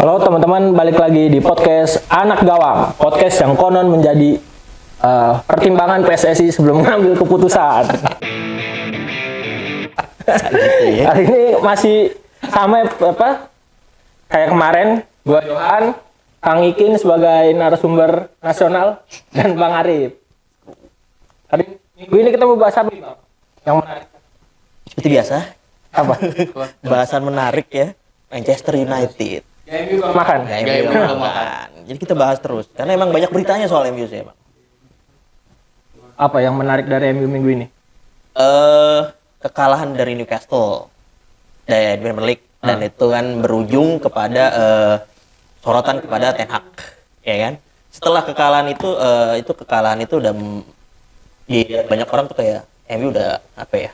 Halo teman-teman, balik lagi di podcast Anak Gawang. Podcast yang konon menjadi pertimbangan PSSI sebelum mengambil keputusan. Hari ini masih sama kayak kemarin, gua Johan, Kang Ikin sebagai narasumber nasional dan Bang Arif. Hari minggu ini kita mau bahas apa, Bang? Yang menarik. Seperti biasa. Apa? Bahasan menarik ya. Manchester United. MU makan. Jadi kita bahas terus karena emang banyak beritanya soal MU sih, Bang. Apa yang menarik dari MU minggu ini? Kekalahan dari Newcastle dari Premier League dan itu kan berujung kepada sorotan kepada Ten Hag, ya kan? Setelah kekalahan itu udah banyak orang tuh kayak MU udah apa ya?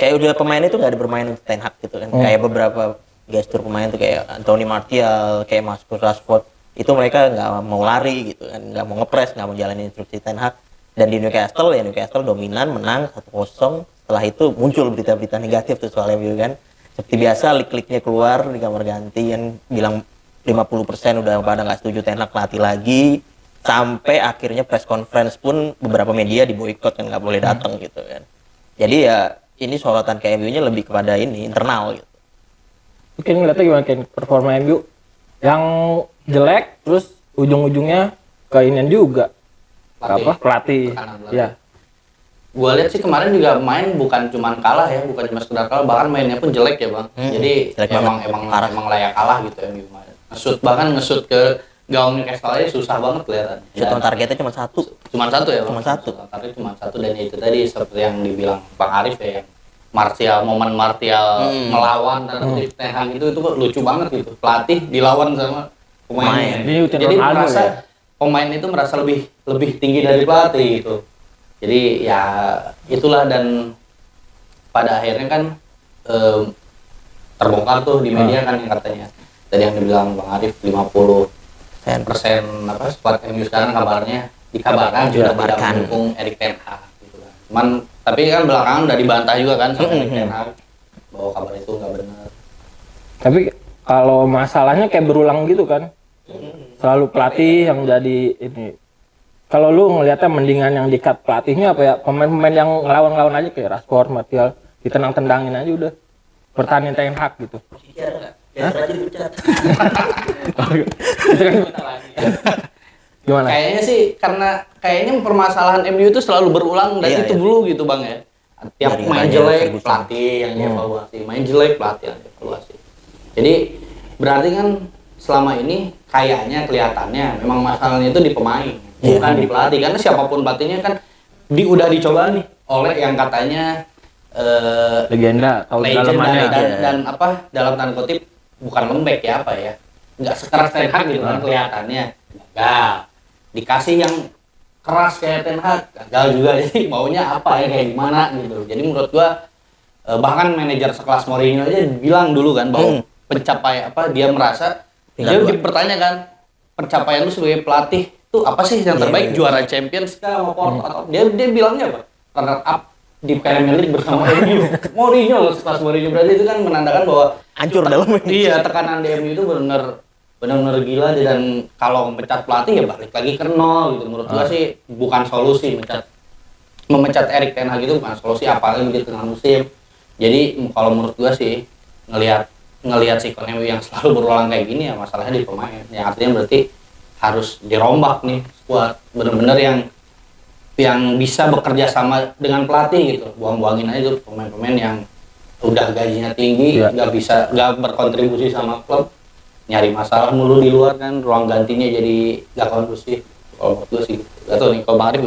Kayak udah pemain itu nggak ada bermain untuk Ten Hag gitu kan. Kayak beberapa gestur pemain tuh kayak Anthony Martial, kayak Marcus Rashford, itu mereka nggak mau lari gitu kan, nggak mau ngepres, nggak mau jalanin instruksi Ten Hag. Dan di Newcastle dominan, menang 1-0. Setelah itu muncul berita-berita negatif tuh soal MU kan. Seperti biasa leak-leaknya keluar di kamar ganti yang bilang 50% udah pada nggak setuju Ten Hag latih lagi. Sampai akhirnya press conference pun beberapa media diboikot kan, nggak boleh datang gitu kan. Jadi ya ini sorotan ke MU-nya lebih kepada ini internal gitu. Mungkin ngeliatnya gimana kan performa MU yang jelek terus ujung-ujungnya keinian juga pelatih. Ya. Gua lihat sih kemarin juga main bukan cuma kalah ya, bukan cuma sekedar kalah, bahkan mainnya pun jelek ya, Bang. Jadi emang layak kalah gitu MU kemarin. Nge-shoot ke gawang Newcastle aja susah banget kelihatan. Shoot on targetnya cuma satu ya, Bang. Targetnya cuma satu dan itu tadi seperti yang dibilang Bang Arif ya, momen Martial melawan Ten Hag itu lucu banget gitu. Pelatih dilawan sama pemainnya. Jadi merasa pemain itu merasa lebih tinggi dari pelatih gitu. Jadi ya itulah, dan pada akhirnya kan terbongkar tuh di media kan yang katanya tadi yang dibilang Bang Arif 50% squad MU sekarang dikabarkan sudah tidak mendukung Erik Ten Hag gitu kan. Cuman tapi kan belakangan udah dibantah juga kan sama Erik Ten Hag bahwa kabar itu nggak benar. Tapi kalau masalahnya kayak berulang gitu kan, selalu pelatih yang jadi ini. Kalau lu ngelihatnya mendingan yang di-cut pelatihnya apa ya, pemain-pemain yang ngelawan-ngelawan aja kayak Rashford, Martial, ditendang-tendangin aja udah. Pertahanin Ten Hag gitu. Itu kan gimana? Kayaknya sih kayaknya permasalahan MU itu selalu berulang dan itu dulu gitu, Bang ya. Tiap main jelek pelatih yang dievaluasi, main jelek pelatih yang dievaluasi. Jadi berarti kan selama ini kayaknya kelihatannya memang masalahnya itu di pemain, bukan di pelatih. Karena siapapun pelatihnya kan udah dicoba nih oleh yang katanya legenda dan apa dalam tanda kutip bukan lembek ya apa ya, nggak sekeras Ten Hag gitu kan kelihatannya, gagal. Dikasih yang keras kayak Ten Hag, gagal juga. Jadi maunya apa ya, kayak gimana gitu. Jadi menurut gua bahkan manajer sekelas Mourinho aja bilang dulu kan bahwa dia merasa dia dipertanyakan pencapaian lu sebagai pelatih tuh apa sih yang terbaik, juara Champions atau dia bilangnya apa, runner up di Premier League bersama MU. Mourinho loh, sekelas Mourinho, berarti itu kan menandakan bahwa hancur dalam tekanan di MU itu benar-benar gila. Dan kalau memecat pelatih ya balik lagi ke nol gitu. Menurut gua sih bukan solusi memecat Erik Ten Hag itu bukan solusi, apalagi di tengah musim. Jadi kalau menurut gua sih ngelihat sikon MU yang selalu berulang kayak gini ya masalahnya di pemain. Yang artinya berarti harus dirombak nih skuad, benar-benar yang bisa bekerja sama dengan pelatih gitu. Buang-buangin aja tuh pemain-pemain yang udah gajinya tinggi, nggak berkontribusi sama klub, nyari masalah mulu di luar kan, ruang gantinya jadi nggak kondusif. Kalau menurut gue sih gitu. Gak tau nih, kalau Bang Arif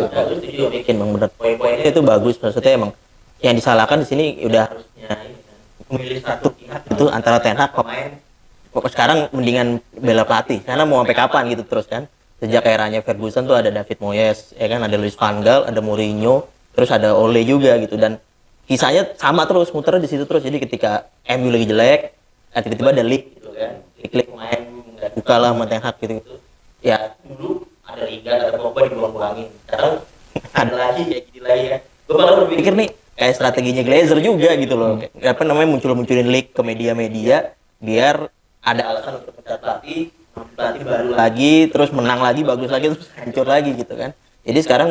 juga bikin Bang, bener poin-poinnya itu bagus. Maksudnya emang yang disalahkan di sini udah harusnya memilih satu pihak itu antara Ten Hag pemain. Sekarang mendingan bela pelatih karena mau sampai kapan gitu terus kan. Sejak eranya Ferguson tuh ada David Moyes, ya kan, ada Louis van Gaal, ada Mourinho, terus ada Ole juga gitu, dan kisahnya sama terus, muter di situ terus. Jadi ketika MU lagi jelek, tiba-tiba ada leak gitu kan, leak pemain nggak suka lah sama Ten Hag gitu. Ya dulu ada Liga, ada Pogba dibuang-buangin, sekarang ada lagi kayak gini lagi kan. Gue malah berpikir nih kayak strateginya Glazer juga gitu loh, munculin leak ke media-media biar ada alasan untuk mencari pelatih baru lagi, terus menang lagi, bagus lagi, terus hancur lagi gitu kan. Jadi sekarang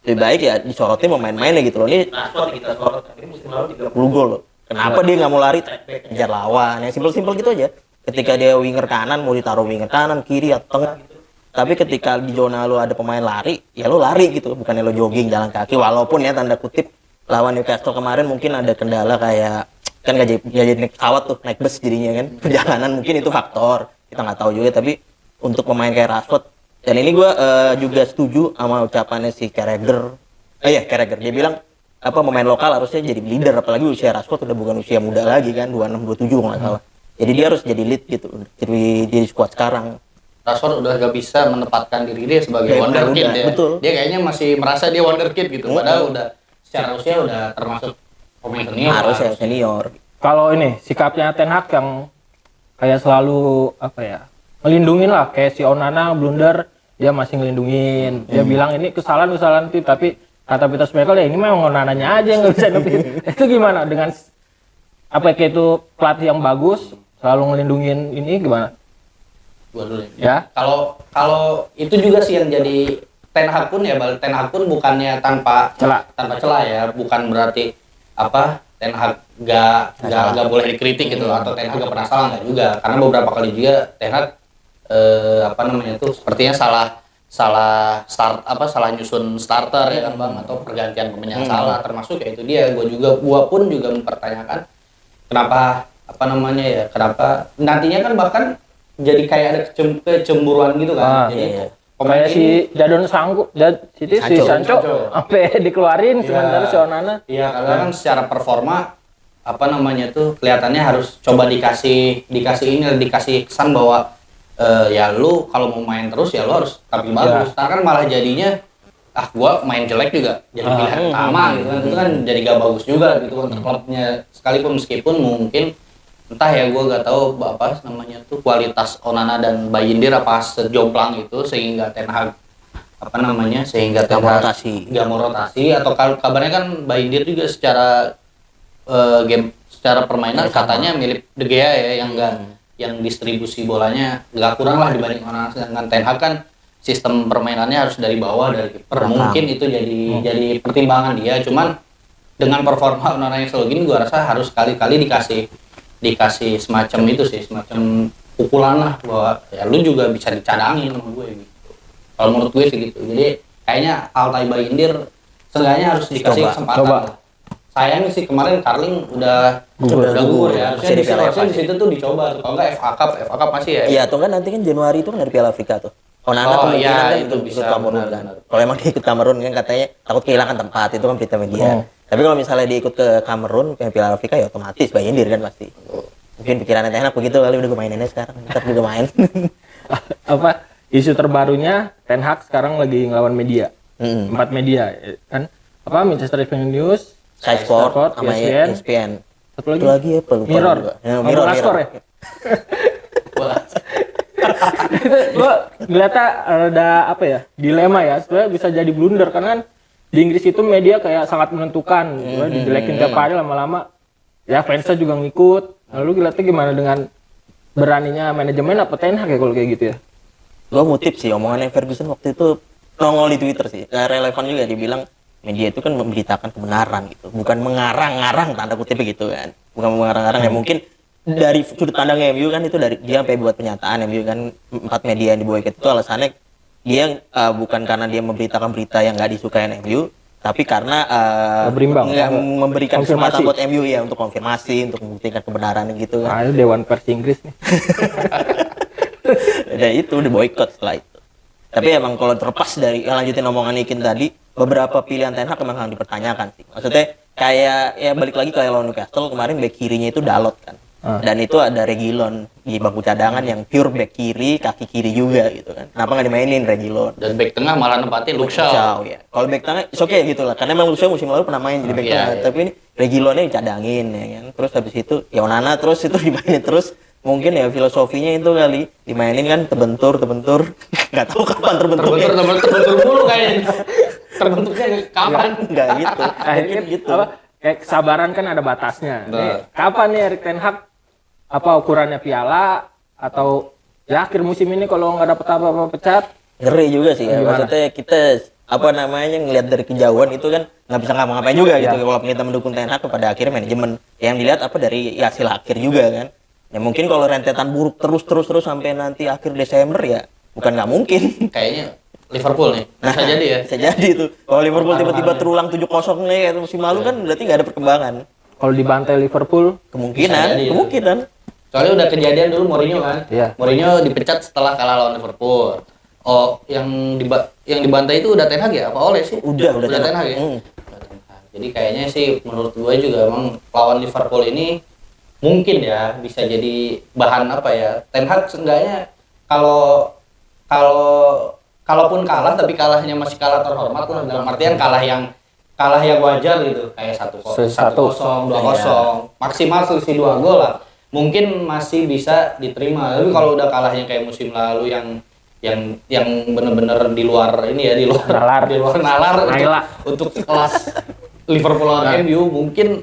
lebih baik ya disorotin pemain-mainnya gitu loh. Ini Rashford kita sorot, ini musim lalu 30 gol loh. Kenapa dia nggak mau lari kejar lawan? Yang simpel-simpel gitu aja. Ketika dia winger kanan mau ditaruh winger kanan, kiri atau tengah gitu. Tapi ketika di zona lu ada pemain lari, ya lu lari gitu, bukannya lu jogging jalan kaki. Walaupun ya tanda kutip lawan Newcastle kemarin mungkin ada kendala kayak kan gak jadi naik pesawat tuh, naik bus jadinya kan. Perjalanan mungkin itu faktor, kita nggak tahu juga. Tapi untuk pemain kayak Rashford, dan ini gue juga setuju sama ucapannya si Carragher. Carragher dia bilang apa pemain lokal harusnya jadi leader, apalagi usia Rashford udah bukan usia muda lagi kan, 26 27 kalau nggak salah. Jadi dia harus jadi lead gitu, jadi squad sekarang. Rashford udah gak bisa menempatkan diri dia sebagai Ya, wonderkid udah, ya. betul. Dia kayaknya masih merasa dia wonderkid gitu. Padahal udah secara usia udah termasuk pemain senior. Harusnya senior. Kalau ini sikapnya Ten Hag yang kayak selalu apa ya, ngelindungin lah, kayak si Onana blunder dia masih ngelindungin. Dia bilang ini kesalahan itu, tapi kata Peter Schmeichel ya ini memang Onananya aja yang nggak bisa ngertiin. Itu gimana dengan apa kayak itu pelatih yang bagus selalu ngelindungin ini gimana? Gua dulu Ya. Kalau itu juga sih yang jadi Ten Hag pun ya, Ten Hag pun bukannya tanpa celah ya, bukan berarti apa Ten Hag gak boleh dikritik gitu atau Ten Hag gak pernah salah, enggak juga, karena beberapa kali juga Ten Hag sepertinya salah nyusun starter ya kan Bang, atau pergantian pemain yang salah, termasuk ya itu dia gua pun juga mempertanyakan kenapa kenapa nantinya kan bahkan jadi kayak ada kecemburuan gitu kan. Jadi kayak si Jadon Sancho sampai dikeluarin sementara si Onana. Iya, karena kan secara performa kelihatannya harus coba dikasih kesan bahwa ya lu kalau mau main terus ya lu harus tampil bagus. Karena kan malah jadinya gua main jelek juga jadi pilihan utama gitu kan. Itu kan jadi gak bagus juga gitu untuk klubnya, sekalipun meskipun mungkin entah ya, gue gak tahu kualitas Onana dan Bayindir apa sejomplang itu sehingga Ten Hag gak mau rotasi, atau kabarnya kan Bayindir juga secara secara permainan katanya mirip De Gea ya, yang distribusi bolanya gak kurang lah dibanding Onana, sedangkan Ten Hag kan sistem permainannya harus dari bawah, dari kiper. Mungkin itu jadi pertimbangan dia. Cuman dengan performa Onana yang selalu gini, gue rasa harus kali-kali dikasih semacam pukulan lah, bahwa ya lu juga bisa dicadangin sama gue gitu. Kalau menurut gue sih gitu. Jadi kayaknya Altay Bayindir seenggaknya harus dikasih kesempatan lah. Sayang sih kemarin Carling udah gugur ya. Harusnya di situ tuh dicoba. Kalau enggak FA Cup masih ya. Iya, atau kan nanti kan Januari itu kan dari Piala Afrika tuh. Onana kemungkinan kan itu bisa ikut Kamerun kan. Kalau emang dia ikut Kamerun kan katanya takut kehilangan tempat, itu kan berita media. Tapi kalau misalnya dia ikut ke Kamerun ke Piala Afrika ya otomatis Bayindir kan pasti. Mungkin pikirannya enak begitu kali, udah gue mainin aja sekarang. Ntar juga main. Apa isu terbarunya Ten Hag sekarang lagi ngelawan media. 4 media kan. Apa Manchester Evening News, Sky Sport sama ESPN. Satu lagi apa lupa Mirror. juga. Mirror. Ya. Gue ngeliatnya ada apa ya, dilema ya, sebenarnya bisa jadi blunder karena kan di Inggris itu media kayak sangat menentukan, dijelekin tiap hari, lama-lama ya fansnya juga ngikut. Lalu ngeliatnya gimana dengan beraninya manajemen apa Ten Hag ya kalau kayak gitu ya? Gue ngutip sih omongannya Ferguson waktu itu nongol di Twitter sih, relevan juga, dibilang media itu kan memberitakan kebenaran gitu, bukan mengarang-arang tanda kutip gitu kan, bukan mengarang-arang ya. Mungkin dari sudut pandang MU kan itu, dari dia sampai buat pernyataan MU kan 4 media yang diboykot itu alasannya dia bukan karena dia memberitakan berita yang nggak disukai MU, tapi karena memberikan kesempatan buat MU ya untuk konfirmasi, untuk membuktikan kebenaran gitu kan. Itu Dewan Pers Inggris nih. Dan itu diboykot setelah itu. Tapi emang kalau terlepas dari lanjutin omongan Ikin tadi, beberapa pilihan Ten Hag memang dipertanyakan sih. Maksudnya kayak ya balik lagi kayak lawan Newcastle kemarin, back kirinya itu Dalot kan. Dan itu ada Reguilon di bangku cadangan yang pure back kiri, kaki kiri juga gitu kan. Kenapa nggak dimainin Reguilon? Dan back tengah malah nempatin Luke Shaw. Ya. Kalau back tengah oke okay, gitu lah. Karena memang Luke Shaw musim lalu pernah main jadi back tengah. Iya. Tapi ini Reguilonnya dicadangin ya kan. Terus habis itu ya Onana terus itu dimainin terus. Mungkin ya filosofinya itu kali, dimainin kan terbentur. Nggak tahu kapan terbentur mulu kayaknya. Terbentuknya kapan? Nggak gitu. Akhirnya gitu. Kayak kesabaran kan ada batasnya. Nih, kapan nih Erik Ten Hag, apa ukurannya piala atau ya akhir musim ini kalau nggak dapet apa-apa pecat, Ngeri juga sih ya. Gimana? Maksudnya kita ngelihat dari kejauhan itu kan nggak bisa ngapa-ngapain juga gitu. Walaupun kita mendukung Ten Hag, pada akhirnya manajemen yang dilihat dari hasil akhir juga kan. Ya mungkin kalau rentetan buruk terus sampai nanti akhir Desember ya bukan nggak mungkin. Kayaknya Liverpool nih. Bisa jadi ya. Bisa jadi tuh. Kalau Liverpool tiba-tiba terulang 7-0 nih kayak musim lalu kan berarti nggak ada perkembangan. kalau dibantai Liverpool, Bisa jadi, ya. Kemungkinan. Soalnya udah kejadian dulu Mourinho kan. Iya. Mourinho dipecat setelah kalah lawan Liverpool. Oh, yang dibantai itu udah Ten Hag ya? Apa Ole sih? Udah Ten Hag ya? Udah Ten Hag. Jadi kayaknya sih menurut gue juga emang lawan Liverpool ini mungkin ya bisa jadi bahan apa ya? Ten Hag seenggaknya kalaupun kalah tapi kalahnya masih kalah terhormat lah, dalam artian kalah yang wajar gitu, kayak 1-0, 2-0, maksimal selisih 2 gol lah. Mungkin masih bisa diterima. Tapi kalau udah kalahnya kayak musim lalu yang benar-benar di luar ini ya, di luar nalar untuk kelas Liverpool lawan MU, mungkin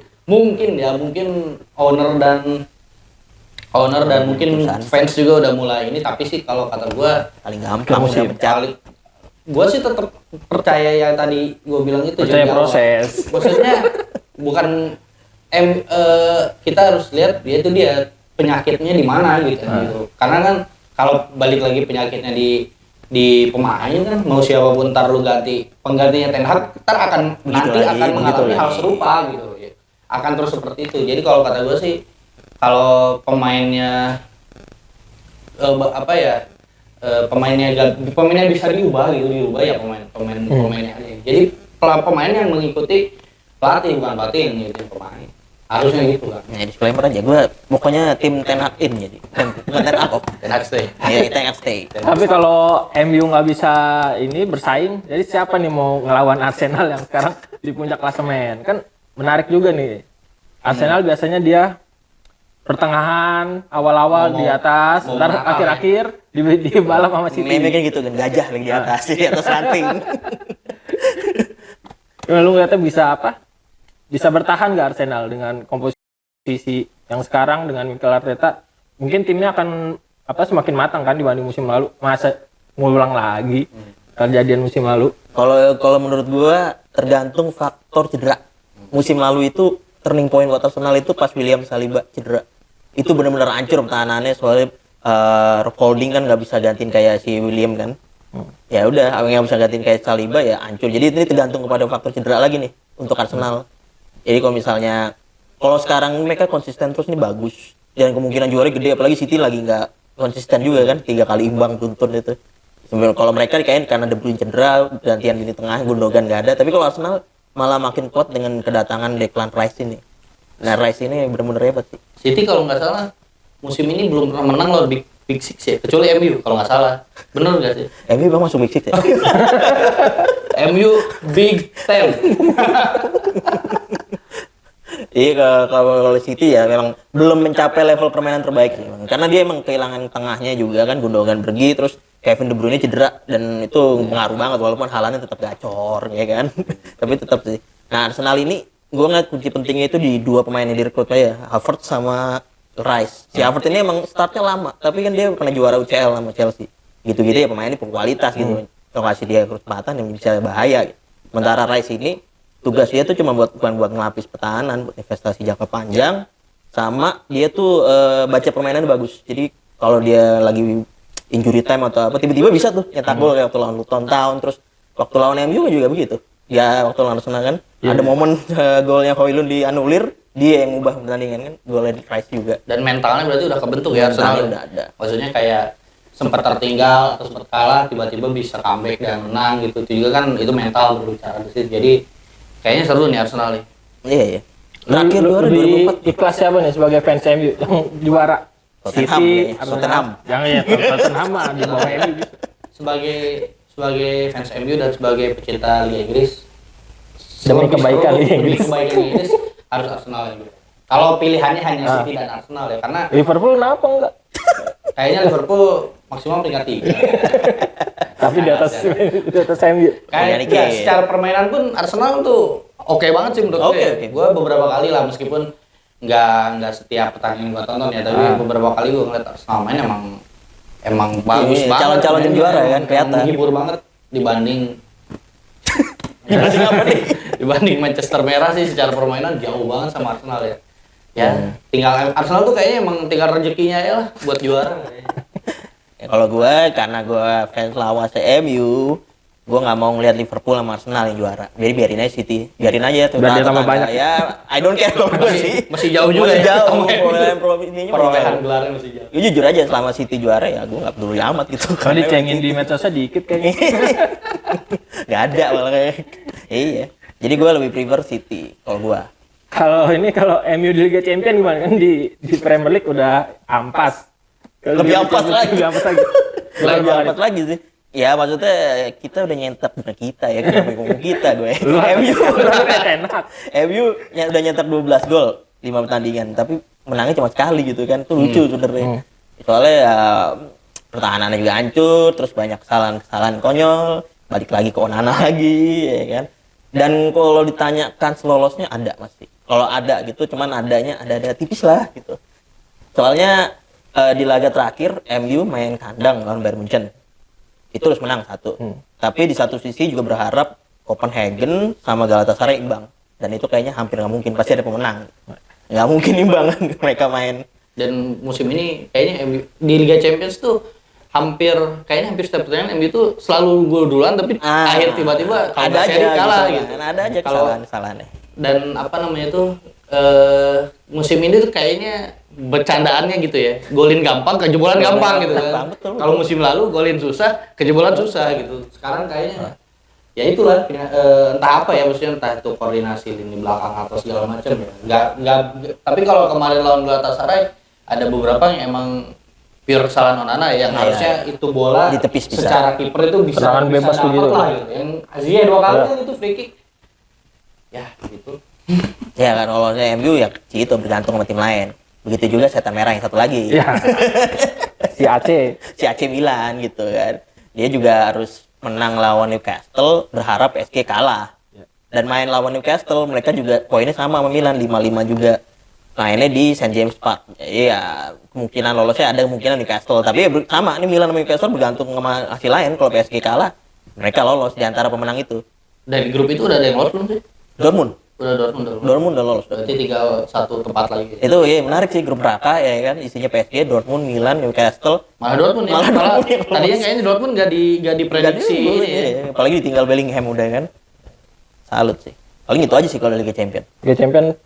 owner dan mungkin fans juga udah mulai ini. Tapi sih kalau kata gua Paling gampang sih mencari. Gue sih tetap percaya yang tadi gue bilang itu, percaya jadi proses. maksudnya bukan kita harus lihat dia penyakitnya di mana gitu. Karena kan kalau balik lagi penyakitnya di pemain kan, mau siapapun ntar lu penggantinya Ten Hag ntar akan mengalami hal serupa gitu ya. Akan terus seperti itu. Jadi kalau kata gue sih, kalau pemainnya pemainnya bisa diubah ya pemainnya aja. Jadi pemain yang mengikuti pelatih, bukan pelatih yang ngikutin pemain. Harusnya gitu kan. Nah, disclaimer aja, gue pokoknya tim Ten Hag in jadi. Bukan Ten Hag. Ten Hag stay. Iya, Ten Hag stay. Tapi kalau MU nggak bisa ini bersaing, jadi siapa nih mau ngelawan Arsenal yang sekarang di puncak klasemen? Kan menarik juga nih. Arsenal biasanya dia pertengahan, awal-awal di atas, ntar akhir-akhir di balap sama City. Meme kayak gitu kan, gajah lagi di atas ranting. Lu ngeliatnya bisa bertahan nggak Arsenal dengan komposisi yang sekarang dengan Mikel Arteta? Mungkin timnya akan semakin matang kan dibanding musim lalu. Masa ngulang lagi kejadian musim lalu? Kalau menurut gua tergantung faktor cedera. Musim lalu itu turning point buat Arsenal itu pas William Saliba cedera. Itu benar-benar hancur pertahanannya, soalnya Holding kan nggak bisa gantiin kayak si William kan. Ya udah, yang bisa gantiin kayak Saliba ya hancur. Jadi ini tergantung kepada faktor cedera lagi nih untuk Arsenal. Jadi kalau sekarang mereka konsisten terus nih bagus, dan kemungkinan juara gede, apalagi City lagi nggak konsisten juga kan, 3 kali imbang beruntun itu. Kalau mereka kayaknya karena De Bruyne cedera, gantian lini tengah Gundogan nggak ada. Tapi kalau Arsenal malah makin kuat dengan kedatangan Declan Rice ini. Nah, Rice ini benar-benar hebat sih. City kalau nggak salah musim ini belum pernah menang loh di Big Six ya, kecuali MU kalau nggak salah. Bener nggak sih? MU bang masuk Big Six ya? MU Big Ten. Iya, kalau City ya memang belum mencapai level permainan terbaik sih, karena dia emang kehilangan tengahnya juga kan, Gundogan pergi, terus Kevin De Bruyne cedera, dan itu pengaruh banget, walaupun Haaland tetap gacor ya kan. Tapi tetap sih. Nah, Arsenal ini gue ngeliat kunci pentingnya itu di 2 pemain yang direkrut ya, Havertz sama Rice. Si Havertz ini emang startnya lama, tapi kan dia pernah juara UCL sama Chelsea. Gitu-gitu ya, pemain ini berkualitas gitu. Kalau kasih dia kesempatan yang bisa bahaya gitu. Sementara Rice ini tugas dia tuh bukan buat ngelapis pertahanan, buat investasi jangka panjang, sama dia tuh baca permainan bagus. Jadi kalau dia lagi injury time atau apa, tiba-tiba bisa tuh nyetak gol kayak waktu lawan Luton Town, terus waktu lawan MU juga begitu. Ya waktu lawan Arsenal kan ada momen golnya Højlund dianulir, dia yang ubah pertandingan kan, golnya Rice juga. Dan mentalnya berarti udah kebentuk ya Arsenal. Udah ada. Maksudnya kayak sempat tertinggal atau sempat kalah, tiba-tiba bisa comeback dan menang gitu. Itu juga kan itu mental berbicara di situ. Jadi kayaknya seru nih Arsenal nih. Iya. Terakhir juara di 2004. kelas siapa nih sebagai fans MU yang juara? Tottenham, City, Tottenham. Jangan ya, Tottenham mah di bawah MU bisa. Sebagai fans MU dan sebagai pecinta Liga Inggris, demi kebaikan Liga Inggris harus Arsenal yang juara. Kalau pilihannya hanya City dan Arsenal ya, karena Liverpool kenapa enggak? kayaknya Liverpool maksimal peringkat 3. Tapi di atas MU. Kayak secara permainan pun Arsenal tuh oke banget sih menurut gue. Gue beberapa kali lah, meskipun nggak setiap pertandingan gue tonton ya, tapi beberapa kali gue ngeliat Arsenal main emang bagus Iya, banget. calon-calon mainnya. juara kan, Emang kelihatan. menghibur banget dibanding Dibanding apa nih? dibanding Manchester Merah sih secara permainan jauh banget sama Arsenal ya. Ya, tinggal Arsenal tuh kayaknya emang tinggal rezekinya ya lah buat juara. Ya, kalau gue karena gue fans lawas MU, gue nggak mau ngelihat Liverpool sama Arsenal yang juara. Jadi biarin aja City, biarin aja tuh. Biar dia Nah, tambah tetangga. banyak. Ya, I don't care kalau gue sih. Masih jauh juga Masih ya. jauh. Sama MU. Perolehan provinsinya masih Perolehan jauh. gelarnya masih jauh. Ya, jujur aja selama City juara ya gue nggak peduli amat gitu. Kalau dicengin di medsosnya dikit kayaknya. Nggak ada malah kayak. Iya. Jadi gue lebih prefer City kalau gue. Kalau MU di Liga Champions gimana kan di Premier League udah ampas. Kalau Lebih Liga ampas Champions lagi. Lebih ampas lagi. Lebih amat lagi sih. Ya maksudnya kita udah nyentak, bukan kita ya, kenapa ngomong kita gue. MU Enak. MU udah nyetak 12 gol 5 pertandingan, tapi menangnya cuma sekali gitu kan. Itu lucu sebenarnya. Soalnya ya pertahanannya juga hancur, terus banyak kesalahan-kesalahan konyol, balik lagi ke Onana lagi ya kan. Dan kalau ditanyakan selolosnya ada pasti. Kalau ada gitu, cuman ada tipis lah gitu. Soalnya di laga terakhir MU main kandang lawan Bayern Munchen. Itu harus menang 1. Tapi di satu sisi juga berharap Copenhagen sama Galatasaray imbang. Dan itu kayaknya hampir nggak mungkin, pasti ada pemenang. Nggak mungkin imbang kan mereka main. Dan musim ini kayaknya MU di Liga Champions tuh hampir setiap pertandingan MU tuh selalu gol duluan tapi akhir tiba-tiba kalau ada seri aja kalah kesalahan, gitu. ada aja Kalau kesalahan-kesalahannya. dan apa namanya tuh musim ini tuh kayaknya bercandaannya gitu ya, golin gampang, kejebolan gampang gitu kan. Betul. Kalau musim lalu golin susah, kejebolan susah gitu. Sekarang kayaknya ya itulah entah apa ya, maksudnya entah itu koordinasi lini belakang atau segala macam ya. Nggak tapi kalau kemarin lawan Galatasaray ada beberapa yang emang pure kesalahan Onana yang harusnya itu bola ditepis bisa. secara kiper itu bisa Serangan bebas tuh dapet gitu. lah gitu. Yang Asia 2 kali kan itu free kick. Ya gitu. Ya kan kalau MU ya itu bergantung sama tim lain. Begitu juga setan merah yang satu lagi. Ya. Si AC. Si AC Milan gitu kan. Dia juga harus menang lawan Newcastle, berharap PSG kalah. Dan main lawan Newcastle, mereka juga poinnya sama Milan, 5-5 juga. Mainnya di St. James Park. Iya, kemungkinan lolosnya ada kemungkinan Newcastle. Tapi ya sama, ini Milan sama Newcastle bergantung sama hasil lain. Kalau PSG kalah, mereka lolos di antara pemenang itu. Dari grup itu udah ada yang lolos belum sih? Dortmund. Udah Dortmund. Dortmund udah lolos. Berarti tinggal satu tempat lagi. Itu ya menarik sih, grup neraka ya kan, isinya PSG, Dortmund, Milan, Newcastle. Malah Dortmund ya. Malah Dortmund yang Tadinya lolos. kayaknya Dortmund nggak diprediksi Gak ini ya. Apalagi ditinggal Bellingham udah kan. Salut sih. Paling itu aja sih kalau Liga Champions. Liga Champions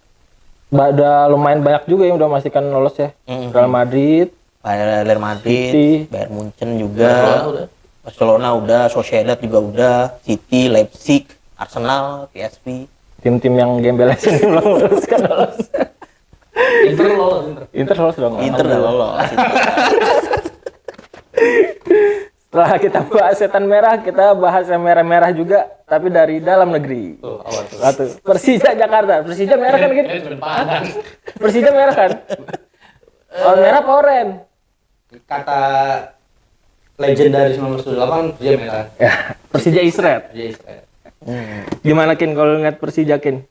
udah lumayan banyak juga yang udah memastikan lolos ya. Real Madrid, Bayern Madrid, City. Bayern Munchen Barcelona juga, udah. Barcelona udah, Sociedad juga udah, City, Leipzig, Arsenal, PSV. tim-tim yang gembel aja yang belum lolos kan lolos. Inter lolos. Inter lolos dong. Inter udah lolos. Setelah kita bahas setan merah, kita bahas yang merah-merah juga, tapi dari dalam negeri. Tuh, awal tuh. Satu, Persija Jakarta. Persija merah kan gitu? Padang. Persija merah kan? Oh, merah apa oranye? Kata legendaris nomor 8 dia merah. Ya, Persija Isret. Jadi saya Gimana Kin kalau ngeliat Persija Kin?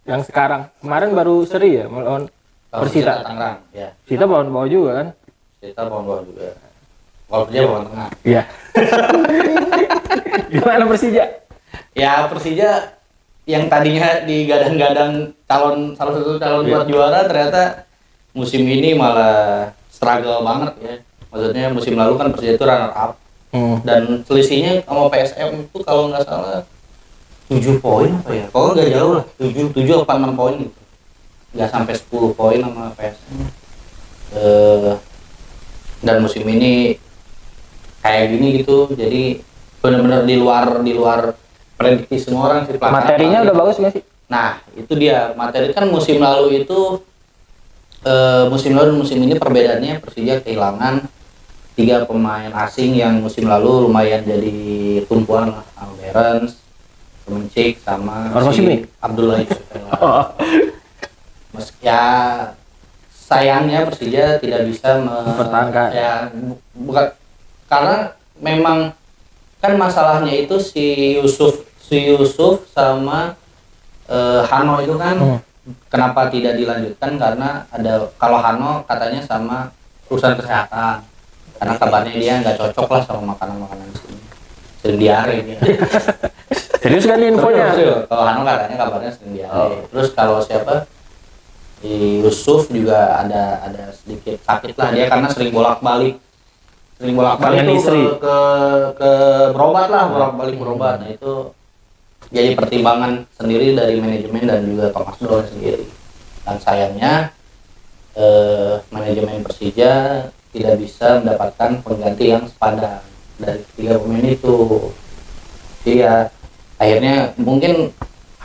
Yang sekarang. Kemarin baru seri ya melawan Persita. Tangerang, ya. Persita bawah juga kan? Kita bawah juga. Kalau dia bawah tengah. Iya. Gimana Persija? Ya Persija yang tadinya digadang-gadang salah satu calon buat juara, ternyata musim ini malah struggle banget ya. Maksudnya musim lalu kan Persija itu runner up dan selisihnya sama PSM itu kalau nggak salah 7 poin apa ya? Kalau nggak jauh lah, 7 apa 6 poin gitu. Nggak sampai 10 poin sama PSM. Dan musim ini kayak gini gitu, jadi benar-benar di luar prediksi semua orang sih. Materinya udah bagus nggak sih? Nah itu dia, materi kan musim lalu itu musim lalu dan musim ini perbedaannya Persija kehilangan 3 pemain asing yang musim lalu lumayan jadi tumpuan lah, Alberens, Kemencik sama Abdullah Yusuf. Ya sayangnya Persija tidak bisa mempertahankan. Ya bukan karena memang kan masalahnya itu si Yusuf sama Hano itu kan kenapa tidak dilanjutkan karena ada kalau Hano katanya sama urusan kesehatan. karena kabarnya dia nggak cocok lah sama makanan-makanan di sini, sering diare dia. Serius kan ini infonya? Serius. Kalau Hano katanya kabarnya sering diare. Terus kalau siapa di Yusuf juga ada sedikit sakit lah dia karena sering bolak-balik Kangen tuh istri. ke berobat lah, bolak-balik berobat. Nah itu jadi pertimbangan sendiri dari manajemen dan juga Thomas Doll sendiri. Dan sayangnya manajemen Persija tidak bisa mendapatkan pengganti yang sepadan dari 3 pemain itu. Jadi ya akhirnya mungkin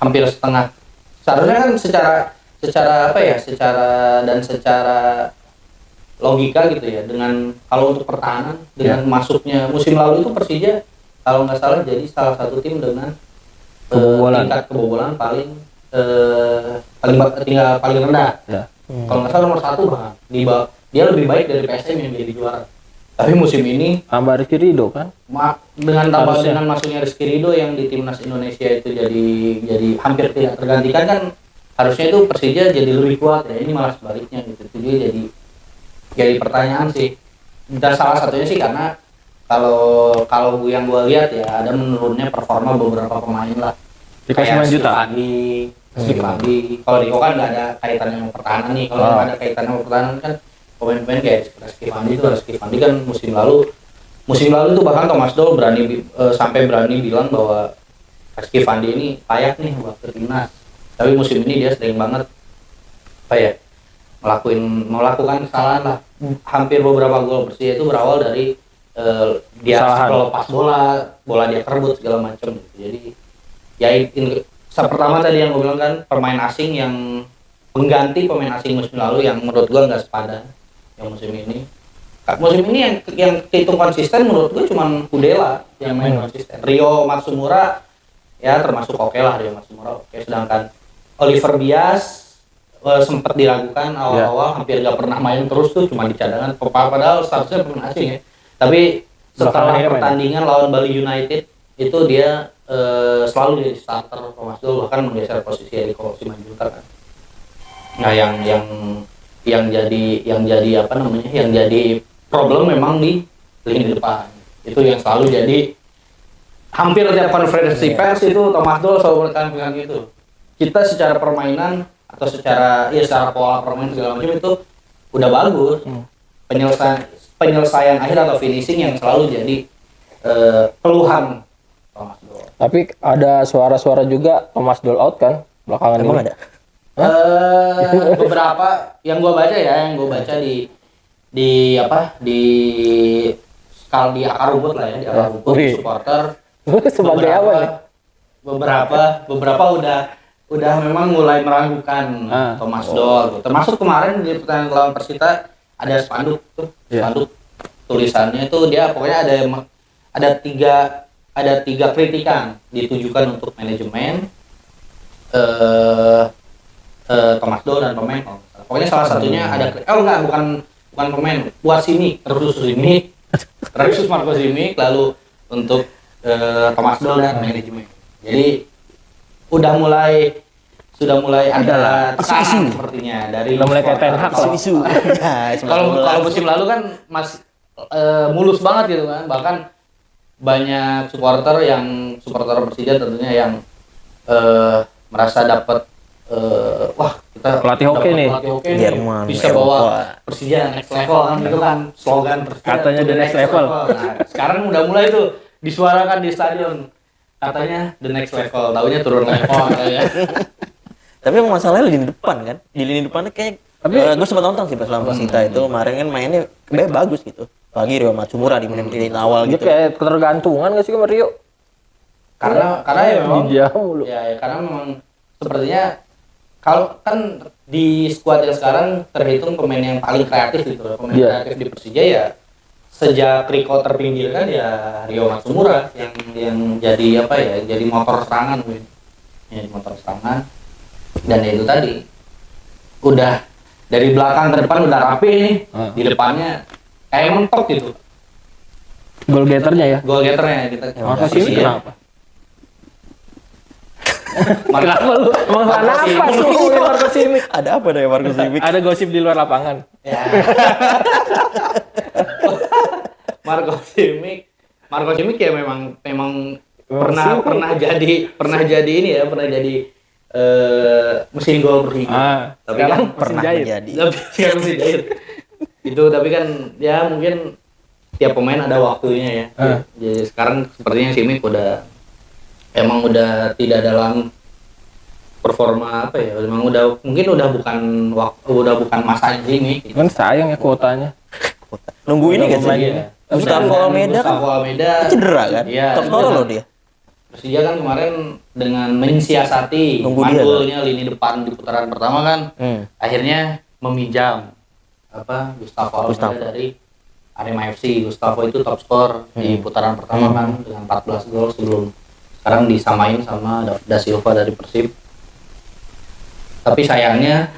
hampir setengah. Seharusnya kan secara apa ya, secara logika gitu ya, dengan kalau untuk pertahanan dengan masuknya musim lalu itu Persija kalau nggak salah jadi salah satu tim dengan tingkat kebobolan paling paling rendah. Ya. Kalau nggak salah nomor 1 bahkan dia lebih baik dari PSM yang jadi juara. Tapi musim ini Tambah Rizky Ridho kan? dengan Harusnya. dengan masuknya Rizky Ridho yang di timnas Indonesia itu jadi hampir tidak tergantikan kan, harusnya itu Persija jadi lebih kuat ya, ini malah sebaliknya gitu. Jadi pertanyaan sih. Dan salah satunya sih karena kalau yang gue lihat ya ada menurunnya performa beberapa pemain lah. Dikasih 9 juta. Steve Kalau Rico kan nggak ada kaitannya sama pertahanan nih. Kalau yang ada kaitannya sama pertahanan kan pemain-pemain kayak Rizky Fandi kan musim lalu itu bahkan Thomas Doll sampai berani bilang bahwa Rizky Fandi ini layak nih buat ke timnas. Tapi musim ini dia sering banget melakukan kesalahan lah. Hampir beberapa gol Persija itu berawal dari dia lepas bola dia kerebut segala macam gitu. Jadi ya pertama tadi yang gue bilang kan, pemain asing yang mengganti pemain asing musim lalu yang menurut gue nggak sepadan yang musim ini. Musim ini yang hitung konsisten menurut gue cuma Kudela yang main konsisten. Rio Matsumura ya termasuk oke lah, Rio Matsumura oke. Sedangkan Oliver Bias sempat diragukan awal-awal, hampir nggak pernah main terus tuh, cuma di cadangan. Padahal statusnya pemain asing ya. Tapi setelah pertandingan lawan Bali United itu dia selalu jadi starter Thomas Doll, bahkan menggeser posisi Eriko Simanjuntak kan. Nah yang jadi apa namanya, yang jadi problem memang di lini depan. Itu yang selalu jadi hampir tiap konferensi pers itu Thomas Doll selalu menekankan gitu. Kita secara permainan atau secara pola permainan segala macam itu udah bagus. Penyelesaian akhir atau finishing yang selalu jadi keluhan Thomas Doll. Tapi ada suara-suara juga Thomas Doll out kan belakangan Emang ini. ada? Beberapa yang gue baca di skala di akar rumput lah ya, di akar rumput supporter. Sebagai apa nih? Beberapa udah memang mulai meragukan Thomas Doll. Termasuk kemarin di pertandingan lawan Persita ada spanduk tulisannya itu dia pokoknya ada tiga kritikan ditujukan untuk manajemen Thomas Doll dan pemain. Pokoknya salah satunya bukan pemain, Terus Marco Simic, lalu untuk Thomas Doll dan manajemen. Jadi sudah mulai ada tekanan sepertinya dari mulai kayak Ten Hag lah. Isu. Kalau musim lalu kan masih mulus banget gitu kan, bahkan banyak supporter Persija tentunya yang merasa dapat kita Pelatih oke nih. Jerman, bisa bawa Persija next level kan, itu kan slogan Persija. Katanya the next level. Nah, sekarang udah mulai tuh disuarakan di stadion. Katanya the next level, taunya turun level ya. Tapi emang masalahnya lini depan kan. Di lini depannya kayak gue sempat nonton sih pas lawan Persita itu kemarin kan mainnya bagus gitu. Apalagi Rio Matsumura di menit-menit awal Dia gitu. kayak ketergantungan gak sih sama Rio? Karena ya memang dia mulu. ya karena memang sepertinya kalau kan di skuad yang sekarang terhitung pemain yang paling kreatif gitu. Pemain kreatif di Persija ya sejak Rico terpinggirkan ya Rio Matsumura yang jadi jadi motor serangan gitu. Ya, motor serangan. Dan ya itu tadi udah dari belakang ke depan udah rapi nih, di depannya kayak mentok gitu. Goal getternya ya. Goal getternya kita. Marco Simic kenapa? Kenapa lu? Emang kenapa sih ngomongin Marco Simic? Ada apa dari Marco Simic? Ada gosip di luar lapangan. Ya. Marco Simic ya memang pernah jadi ini ya, pernah jadi mesin gol Persija. Tapi kan Pernah menjadi. sekarang mesin jahit. Itu tapi kan ya mungkin tiap pemain ada waktunya ya. Jadi sekarang sepertinya Simic emang udah tidak dalam performa apa ya, emang mungkin udah bukan masanya Simic gitu. Kan sayang ya kuotanya. Nunggu ini kan sih. Iya. Gustavo Almeida cedera kan? Iya, Top scorer loh dia. Persija kan kemarin dengan mensiasati Nunggu dia, manggulnya lini depan di putaran pertama kan, akhirnya meminjam Gustavo Almeida dari Arema FC. Gustavo itu top skor di putaran pertama kan dengan 14 gol sebelum sekarang disamain sama Da Silva dari Persib. Tapi sayangnya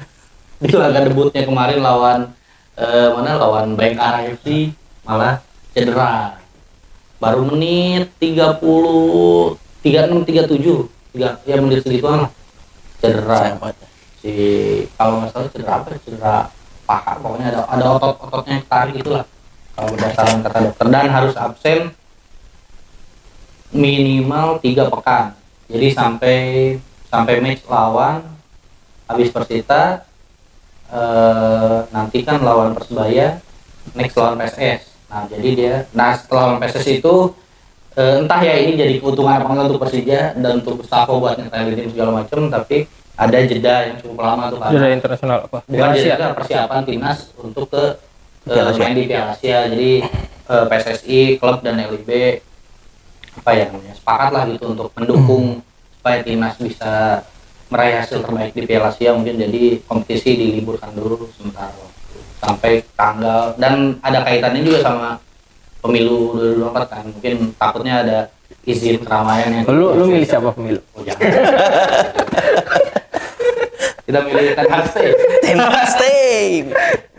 di laga debutnya kemarin lawan Bayangkara FC malah cedera. Baru menit 36 37 ya menit segituan lah cedera. Si kalau nggak salah cedera apa? Cedera paha, pokoknya ada otot-ototnya tarik gitulah kalau berdasarkan kata dokter, dan harus absen minimal 3 pekan. Jadi sampai match lawan habis Persita, nanti kan lawan Persebaya, next lawan PSS. Nah jadi setelah lawan PSS itu entah ya ini jadi keuntungan apa enggak untuk Persija dan untuk Gustavo buat nyetelin tim segala macam, tapi ada jeda yang cukup lama tuh kan. Jeda internasional apa? Bukan jeda, persiapan timnas untuk main di Piala Asia. Jadi PSSI, klub dan LIB sepakat lah gitu untuk mendukung supaya timnas bisa meraih hasil terbaik di Piala Asia. Mungkin jadi kompetisi diliburkan dulu sementara sampai tanggal, dan ada kaitannya juga sama pemilu 2024 kan, mungkin takutnya ada izin keramaian yang lu milih siapa pemilu? Oh jangan. Kita milih Ten Hag Stay.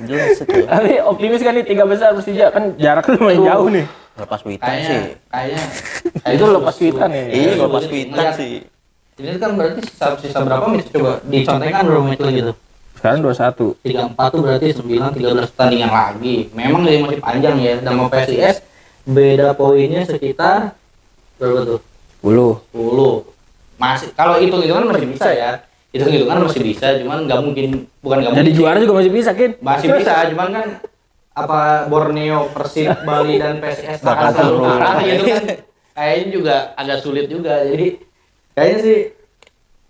Jelas itu. Tapi optimis kan nih 3 besar Persija, kan jarak lumayan jauh nih. Lepas Witan sih. Kayaknya Itu lepas Witan ya. Iya, lepas Witan sih. Ini kan berarti sisa berapa match, coba dicontekan berapa match lagi tuh? Sekarang 21. 34 tuh berarti 13 pertandingan lagi. Memang dia masih panjang ya. Dan sama PSIS beda poinnya sekitar berapa tuh? 10. Masih kalau hitung-hitungan masih bisa ya. Hitung-hitungan masih bisa, cuman bukan Jadi juara juga masih bisa, Kin. Masih bisa, cuman kan apa Borneo, Persib, Bali dan PSIS bakal selalu turun. kalah gitu kan. Kayaknya juga agak sulit juga. Jadi kayaknya sih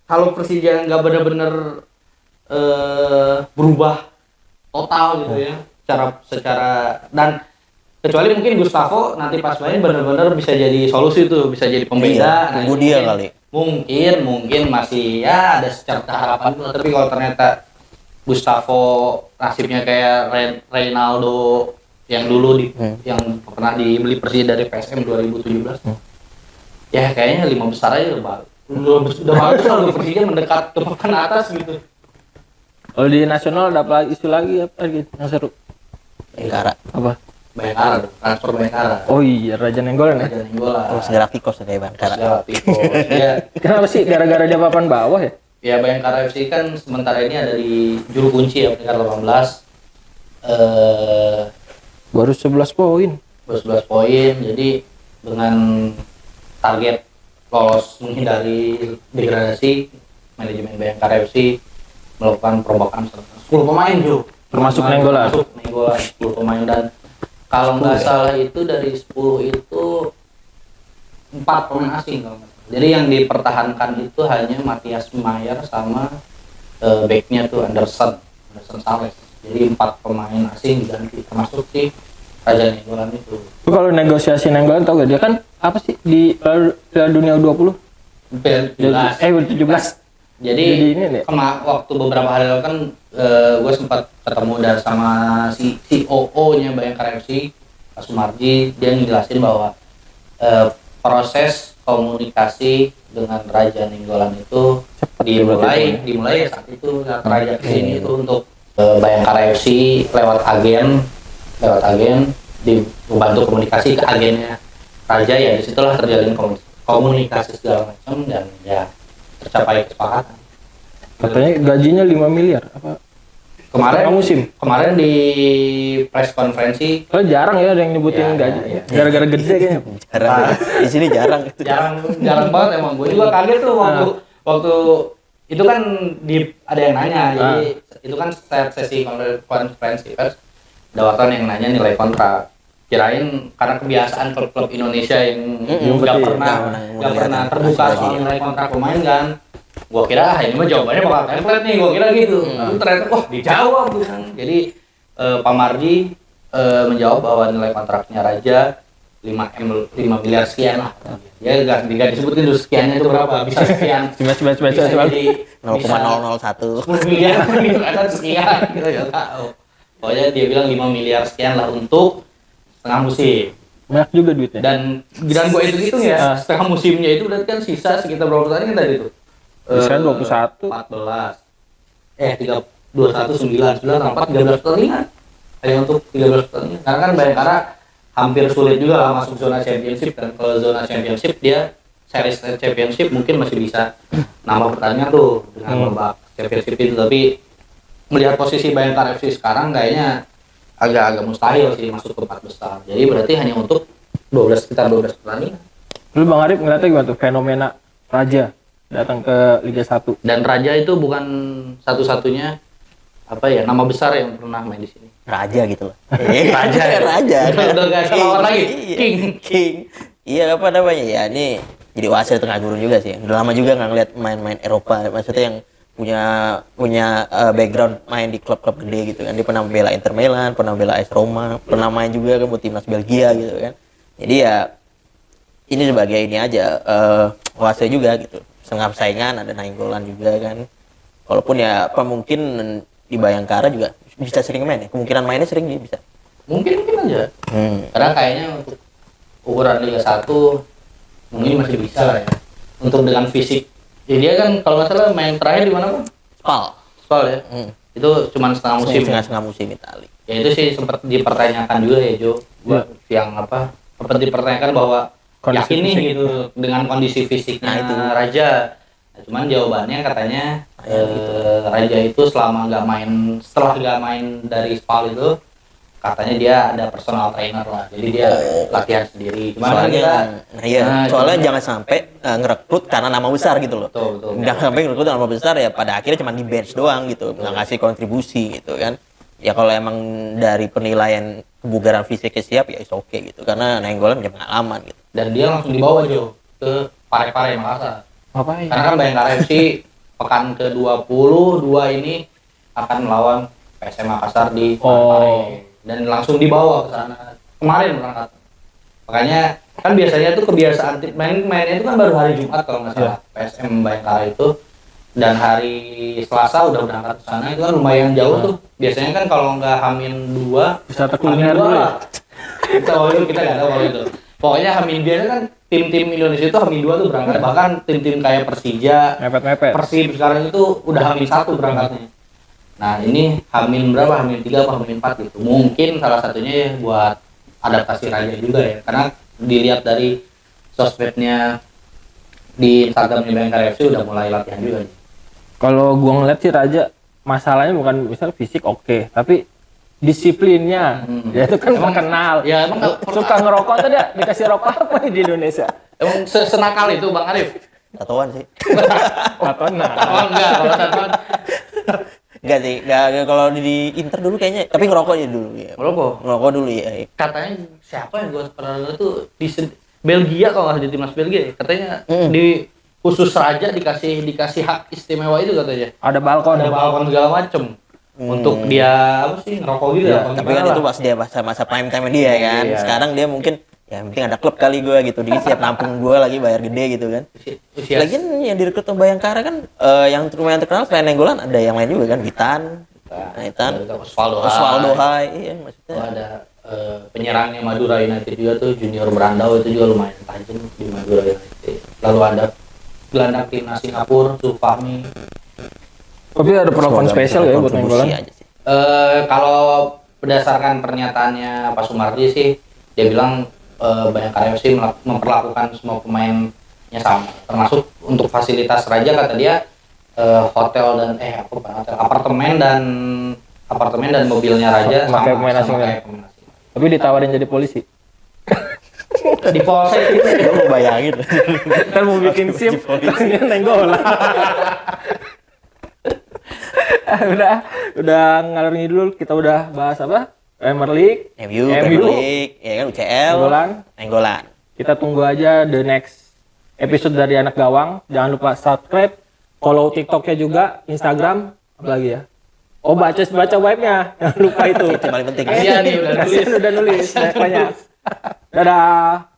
kalau Persija nggak benar-benar berubah total gitu ya secara dan kecuali mungkin Gustavo nanti pas main benar-benar bisa jadi solusi tuh, bisa jadi pembeda. Tunggu dia kali. Mungkin masih ya ada secerca harapan tuh, tapi kalau ternyata Gustavo nasibnya kayak Reynaldo yang dulu yang pernah dibeli Persija dari PSM 2017, ya kayaknya 5 besar aja udah bagus lah untuk Persija mendekat ke papan atas gitu. Kalau di nasional ada isu lagi apa gitu yang seru? Bayangkara. Apa? Bayangkara, transfer Bayangkara. Oh iya, Raja Nenggolan ya? Raja Nenggolan. Oh, segera Tikos kayak Bayangkara. Ya, Kenapa sih? Gara-gara dia papan bawah ya? ya Bayangkara FC kan sementara ini ada di juru kunci ya, peringkat 18. Baru 11 poin. 11 poin, jadi dengan target lolos menghindari degradasi, manajemen Bayangkara FC melakukan perombakan 10 pemain juga. Termasuk Nenggolan. Termasuk Nenggolan 10 pemain, dan kalau nggak salah itu dari 10 itu 4 pemain asing kalau nggak salah. Jadi yang dipertahankan itu hanya Matias Mayer sama backnya tuh Anderson Sales. Jadi 4 pemain asing diganti, termasuk si Raja Nenggolan itu. Kalau negosiasi Nenggolan tau gak dia kan apa sih di Piala Dunia U20? 17. Jadi ini nih. waktu beberapa hari lalu kan gue sempat ketemu sama si COO-nya Bayangkara FC, Pak Sumarji. Dia ngejelasin bahwa proses komunikasi dengan Raja Nenggolan itu dimulai saat itu saat Raja kesini itu untuk Bayangkara FC lewat agen dibantu komunikasi ke agennya Raja, ya disitulah terjalin komunikasi segala macam dan ya tercapai kesepakatan. Katanya gajinya 5 miliar apa? Kemarin di press konferensi Kalau jarang ya ada yang nyebutin gaji. Gara-gara gede kayaknya. Jarang. Di sini jarang. jarang banget emang. Gue juga kaget tuh waktu itu kan ada yang nanya. Jadi itu kan sesi konferensi pers. Ada wartawan yang nanya nilai kontrak. Kirain karena kebiasaan klub-klub Indonesia yang nggak pernah terbuka soal nilai kontrak pemain kan. Gua kira ini mah jawabannya bakal template nih, gua kira gitu. Ternyata wah dijawab kan. Jadi Pak Marji menjawab bahwa nilai kontraknya Raja 5 miliar sekian lah. Ya enggak disebutin dulu sekiannya itu berapa, bisa sekian. Bisa jadi 0,001 10 miliar gitu kan sekian gitu ya tahu. Pokoknya dia bilang 5 miliar sekian lah untuk setengah musim. Banyak juga duitnya. Dan gua hitung ya, setengah musimnya itu berarti kan sisa sekitar berapa pertandingan tadi tuh? Sekarang 21 14 21 9 tambah 13 pertandingan. Hanya untuk 13 pertandingan. Karena kan Bayangkara hampir sulit juga lah masuk zona championship, dan kalau zona championship dia series championship mungkin masih bisa nambah pertandingan tuh dengan babak championship itu, tapi melihat posisi Bayangkara FC sekarang kayaknya agak mustahil sih masuk ke 4 besar. Jadi berarti hanya untuk sekitar 12 pertandingan. Lu Bang Arif ngeliatnya gimana tuh fenomena Raja datang ke Liga 1? Dan Raja itu bukan satu-satunya nama besar yang pernah main di sini. Raja gitu loh. Raja. Udah nggak ada lawan lagi. King. Iya apa namanya ya, ini jadi wasit tengah gurun juga sih. Udah lama juga nggak ngeliat main-main Eropa. Maksudnya yang punya background main di klub-klub gede gitu kan. Dia pernah membela Inter Milan, pernah membela AS Roma, pernah main juga kan buat timnas Belgia gitu kan. Jadi ya ini sebagai ini aja wasit juga gitu. Setengah persaingan, ada Nainggolan juga kan. Walaupun ya mungkin di Bayangkara juga bisa sering main ya. Kemungkinan mainnya sering dia bisa. Mungkin aja. Karena kayaknya untuk ukuran Liga 1 mungkin masih bisa lah ya. Untuk dengan fisik. Jadi dia kan kalau nggak salah main terakhir di mana Bang? Spal ya. Itu cuma setengah musim. Setengah musim Itali. Ya itu sih sempat dipertanyakan juga ya Jo. Buat yang sempat dipertanyakan bahwa yakin nih gitu dengan kondisi fisiknya itu Raja. Nah, cuman jawabannya katanya Raja itu setelah nggak main dari Spal itu katanya dia ada personal trainer lah, jadi dia latihan sendiri. Cuman soalnya jangan sampai ngerekrut karena nama besar gitu loh. Betul. Jangan sampai ngerekrut nama besar ya pada akhirnya cuma di bench doang gitu, nggak ngasih kontribusi gitu kan. Ya kalau emang dari penilaian kebugaran fisiknya siap ya oke gitu, karena Nainggolan punya pengalaman gitu. Dan dia langsung dibawa Jo ke Parepare Makassar. Ngapain? Karena kan Bayangkara FC pekan ke-22 ini akan melawan PSM Makassar di Parepare. Dan langsung dibawa ke sana. Kemarin berangkat. Makanya kan biasanya tuh kebiasaan mainnya itu kan baru hari Jumat kalau nggak salah. PSM Bayangkara itu, dan hari Selasa udah berangkat ke sana, itu kan lumayan jauh tuh. Biasanya kan kalau nggak H-2 bisa kuliner dulu ya. Kita nggak tahu kalau itu. Pokoknya H-2 kan tim-tim Indonesia itu H-2 tuh berangkat. Bahkan tim-tim kayak Persija, Mepet-mepet. Persib sekarang itu udah H-1 berangkatnya. Nah ini H-3 apa H-4 gitu. Mungkin salah satunya ya buat adaptasi Raja juga ya. Karena dilihat dari sosmednya di Instagram Bayangkara FC udah mulai latihan juga. Kalau gua ngeliat sih Raja masalahnya bukan misal fisik oke, tapi disiplinnya. Ya itu kan terkenal. Ya emang suka ngerokok tuh dia dikasih rokok apa nih di Indonesia? Emang senakal itu Bang Arif? Tatoan sih. Tatoan Tatoan. Enggak sih, enggak kalau di Inter dulu kayaknya, tapi ngerokok aja dulu ya. Ngerokok dulu ya. Katanya siapa yang gue pernah dengar tuh di Belgia, kalau nggak di timnas Belgia ya, katanya di khusus Raja dikasih hak istimewa itu katanya. Ada balkon segala macem untuk dia ngerokok gitu ya. Tapi kan itu pas dia masa prime time dia kan. Iya. Sekarang dia mungkin ya penting ada klub kali gue gitu, dia siap nampung gue lagi bayar gede gitu kan. Lagian yang direkrut Bayangkara kan yang lumayan terkenal selain Nainggolan ada yang lain juga kan, Witan, Osvaldo Hai, iya maksudnya. Ada penyerangnya Madura United juga tuh, Junior Brandao itu juga lumayan tajam di Madura United. Lalu ada gelandang timnas Singapura, Sufahmi. Tapi ada perlakuan spesial ya buat Nainggolan. Kalau berdasarkan pernyataannya Pak Sumardi sih, dia bilang Bayangkara FC memperlakukan semua pemainnya sama, termasuk untuk fasilitas Raja kata dia hotel dan apartemen dan apartemen dan mobilnya Raja Pakai pemain asing kan? kayak pemain asing. Tapi ditawarin jadi polisi. Di polsek gitu. Gue mau bayangin. Ntar mau bikin SIM, ternyata Nenggolan. udah ngalor ngidul, kita udah bahas apa? Premier League, MU, Premier League, ya kan UCL, Nainggolan. Kita tunggu aja the next episode dari Anak Gawang. Jangan lupa subscribe, follow TikToknya juga, Instagram, apa lagi ya? Oh, baca webnya, jangan lupa itu. Itu paling penting. Kasihan nih udah nulis. Udah nulis banyak. Dadah.